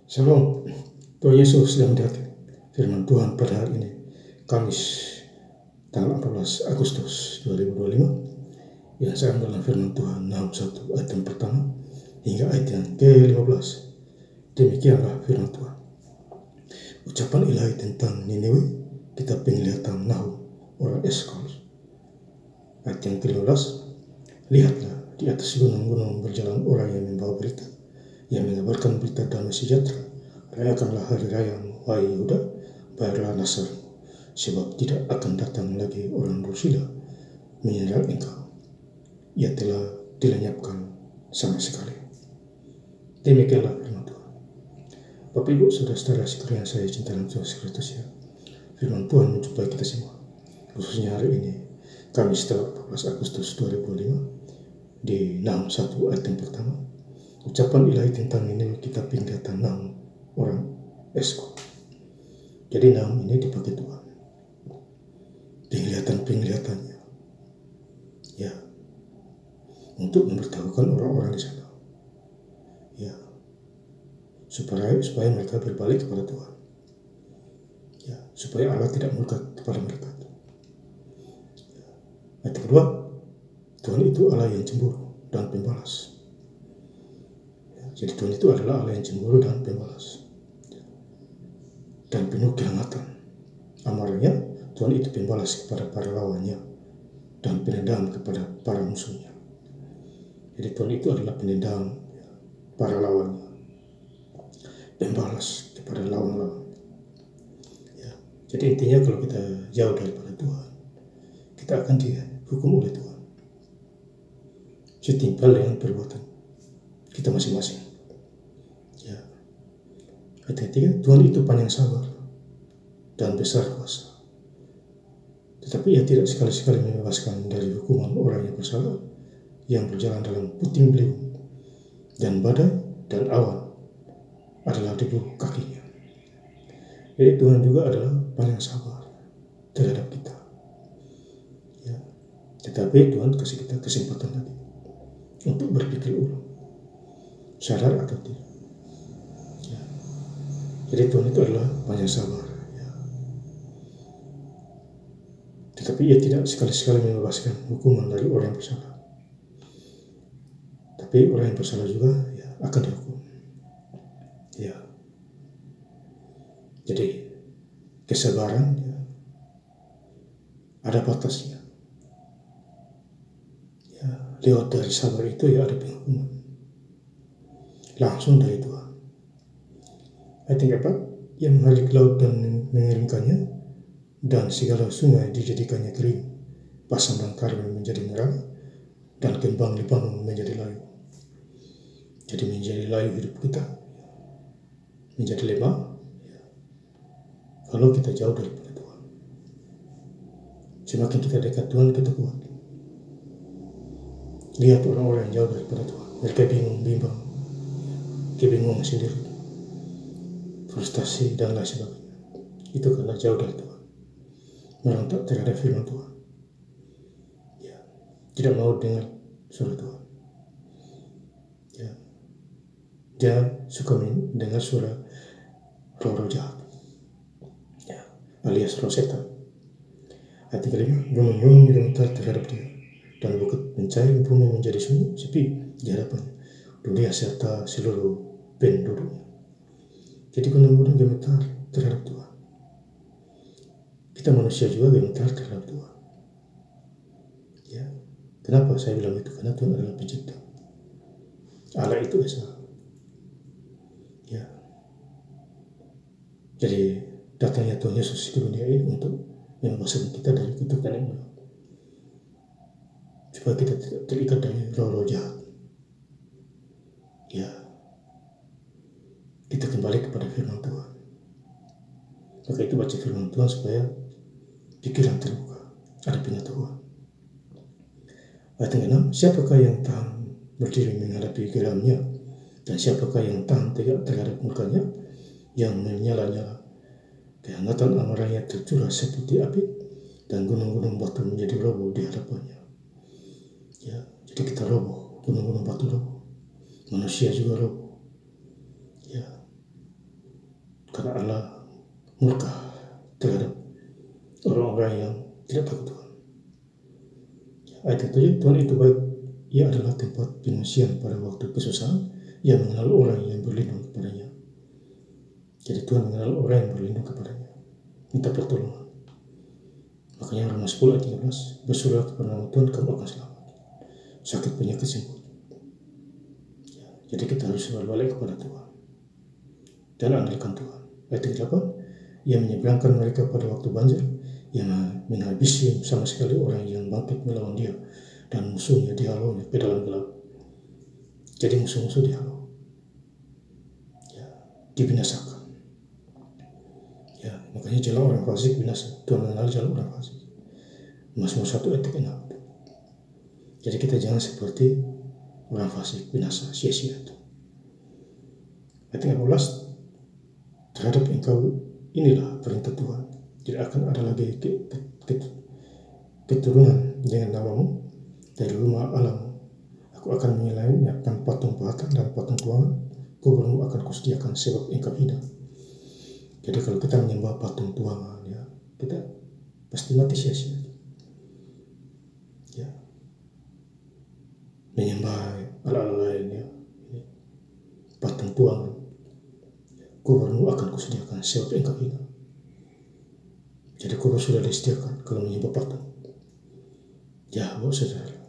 Shalom, Tuhan Yesus sedang datang. Firman Tuhan pada hari ini, Kamis, tanggal 14 Agustus 2025, yang saya ambil dalam firman Tuhan Nahum 1 ayat yang pertama hingga ayat yang ke-15. Demikianlah firman Tuhan. Ucapan ilahi tentang Niniwe, kitab penglihatan Nahum, orang Eskol. Ayat yang ke-15, lihatlah di atas gunung-gunung berjalan orang yang membawa berita, yang mengabarkan berita damai sejahtera. Rayakanlah hari rayamu, wahai Yehuda, bayarlah nasar, sebab tidak akan datang lagi orang bersila menyerang engkau. Ia telah dilenyapkan sama sekali. Demikianlah firman Tuhan. Bapak Ibu, saudara-saudara sekalian saya cinta dalam Tuhan Kristus ya. Firman Tuhan menjumpai kita semua, khususnya hari ini, Kamis tanggal 14 Agustus 2005, di Nahum 1 ayat yang pertama. Ucapan ilahi tentang ini kita penglihatan Nahum orang Eskol. Jadi Nahum ini dipakai Tuhan. Penglihatan-penglihatannya, ya, untuk memberitahukan orang-orang di sana, ya, supaya mereka berbalik kepada Tuhan, ya, supaya Allah tidak murka kepada mereka. Ya. Ayat kedua, Tuhan itu Allah yang cemburu dan pembalas. Jadi Tuhan itu adalah Allah yang cemburu dan pembalas, dan penuh kehangatan. Amarahnya, Tuhan itu pembalas kepada para lawannya dan penendam kepada para musuhnya. Jadi Tuhan itu adalah penendam para lawannya, pembalas kepada lawan-lawan. Ya. Jadi intinya kalau kita jauh daripada Tuhan, kita akan dihukum oleh Tuhan setimpal dengan perbuatan kita masing-masing. Ya. Ayat ketiga, Tuhan itu panjang sabar dan besar kuasa, tetapi ia tidak sekali-sekali membebaskan dari hukuman orang yang bersalah, yang berjalan dalam puting beliung, dan badai dan awan adalah debu kakinya. Jadi Tuhan juga adalah panjang sabar terhadap kita. Ya. Tetapi Tuhan kasih kita kesempatan lagi untuk berpikir ulang, sadar atau tidak. Ya. Jadi Tuhan itu adalah panjang sabar. Ya. Tetapi ia tidak sekali-sekali membebaskan hukuman dari orang yang bersalah. Tapi orang yang bersalah juga ya, akan dihukum. Ya. Jadi kesabaran ya, ada batasnya. Ya, lewat dari sabar itu ya ada penghukuman langsung dari Tuhan. Ayat yang keempat, yang menghalik laut dan mengeringkannya, dan segala sungai dijadikannya kering, pasang dan karmel menjadi merah, dan kembang Libanon menjadi layu. Jadi menjadi layu hidup kita, menjadi lemah ya, kalau kita jauh daripada Tuhan. Semakin kita dekat Tuhan, kita kuat. Lihat orang-orang yang jauh daripada Tuhan, mereka bingung-bimbang, kebingungan sendiri, frustasi dan lain sebagainya. Itu karena jauh dari Tuhan, merontak terhadap firman Tuhan, ya, tidak mau dengar suara Tuhan. Ya. Dia suka mendengar suara roh-roh jahat, ya, alias roh setan. Ayat 35, gunung-gunung gemetar terhadap dia, dan bukit mencair bumi menjadi sunyi sepi di hadapannya, dunia serta seluruh penduduknya. Jadi gunung-gunung gemetar terhadap Tuhan. Kita manusia juga gemetar terhadap Tuhan. Ya. Kenapa saya bilang itu? Karena Tuhan adalah pencipta. Allah itu Esa. Ya. Jadi datangnya Tuhan Yesus ke dunia ini untuk membebaskan kita dari kutukan yang maut, supaya kita tidak terikat dari roh-roh jahat. Ya. Kita kembali kepada firman Tuhan. Maka itu baca firman Tuhan supaya pikiran terbuka, ada pengetahuan. Ayat yang 6, siapakah yang tahan berdiri menghadapi geramnya, dan siapakah yang tahan tegak terhadap murkanya, yang menyala-nyala, kehangatan amarahnya tercurah seperti api, dan gunung-gunung batu menjadi roboh di hadapannya. Ya, jadi kita roboh, gunung-gunung batu roboh, manusia juga roboh. Ya, karena Allah murka terhadap orang-orang yang tidak takut Tuhan. Ayat 7, Tuhan itu baik, ia adalah tempat pengungsian pada waktu kesusahan, ia mengenal orang yang berlindung kepadanya. Jadi Tuhan mengenal orang yang berlindung kepadanya, minta pertolongan. Makanya Roma 10 ayat 13, bersuruhlah kepada nama Tuhan, kamu akan selamat. Sakit penyakit sembuh. Ya, jadi kita harus berbalik kepada Tuhan dan andalkan Tuhan. Ayat 8, ia menyeberangkan mereka pada waktu banjir, ia menghabisi sama sekali orang yang bangkit melawan dia, dan musuhnya dihalaunya ke dalam gelap. Jadi musuh-musuh dihalau, ya, dibinasakan. Ya, makanya jalan orang fasik binasa. Tuhan mengenal jalan orang fasik. Mazmur 1 ayat 6. Jadi kita jangan seperti orang fasik binasa, sia-sia itu. Ayat 13, terhadap engkau inilah perintah Tuhan, tidak akan ada lagi keturunan dengan namamu dari rumah Allahmu. Aku akan menyelamatkan patung pahat dan patung tuangan, kuburmu akan kusediakan sebab engkau hina. Jadi kalau kita menyembah patung tuangan, ya, kita pasti mati sia-sia. Ya, menyembah Allah lain, ya, patung tuangan, kuburmu akan kusediakan sebab engkau hina. Jadi kubur sudah disediakan kalau menyembah patung. Ya, saudara.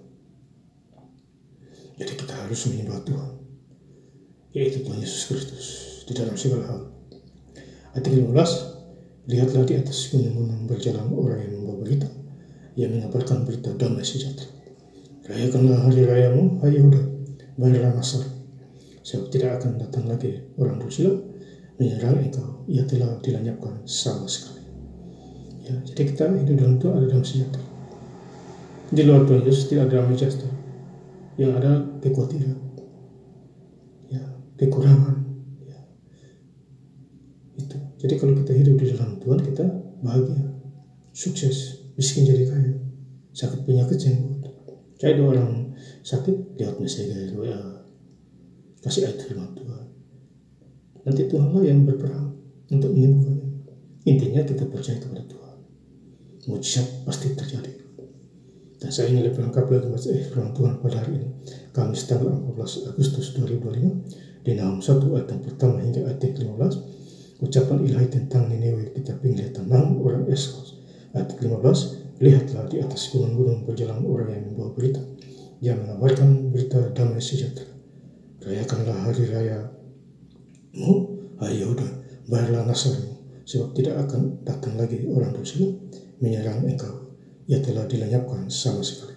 Jadi kita harus menyembah Tuhan, yaitu Tuhan Yesus Kristus di dalam segala hal. Ayat 15, lihatlah di atas gunung-gunung berjalan orang yang membawa berita, yang mengabarkan berita damai sejahtera. Rayakanlah hari rayamu, hai Yehuda, baiklah Nasar, sebab tidak akan datang lagi orang dursila menyerang engkau, ia telah dilenyapkan sama sekali. Ya, jadi kita hidup dalam Tuhan ada damai sejahtera. Di luar Tuhan Yesus tidak ada damai sejahtera, yang ada kekhawatiran, ya, kekurangan. Ya. Itu. Jadi kalau kita hidup di dalam Tuhan, kita bahagia, sukses, miskin jadi kaya, sakit penyakit sembuh. Kayak ada orang sakit, lihat mesej ya, kasih ayat firman Tuhan. Nanti Tuhanlah yang berperang untuk menyembuhkannya. Intinya kita percaya kepada Tuhan. Mujizat pasti terjadi. Dan saya ingin lebih lengkap lagi baca firman Tuhan pada hari ini, Kamis tanggal 14 Agustus 2025, di Nahum 1 ayat yang pertama hingga ayat yang 15, ucapan ilahi tentang Niniwe, kita penglihatan Nahum orang Eskos. Ayat 15, lihatlah di atas gunung-gunung berjalan orang yang membawa berita, yang mengabarkan berita damai sejahtera. Rayakanlah hari rayamu, hai Yehuda, bayarlah nasarmu, sebab tidak akan datang lagi orang dursila menyerang engkau, ia telah dilenyapkan sama sekali.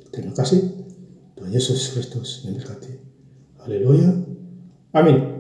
Terima kasih. Tuhan Yesus Kristus memberkati. Haleluya. Amin.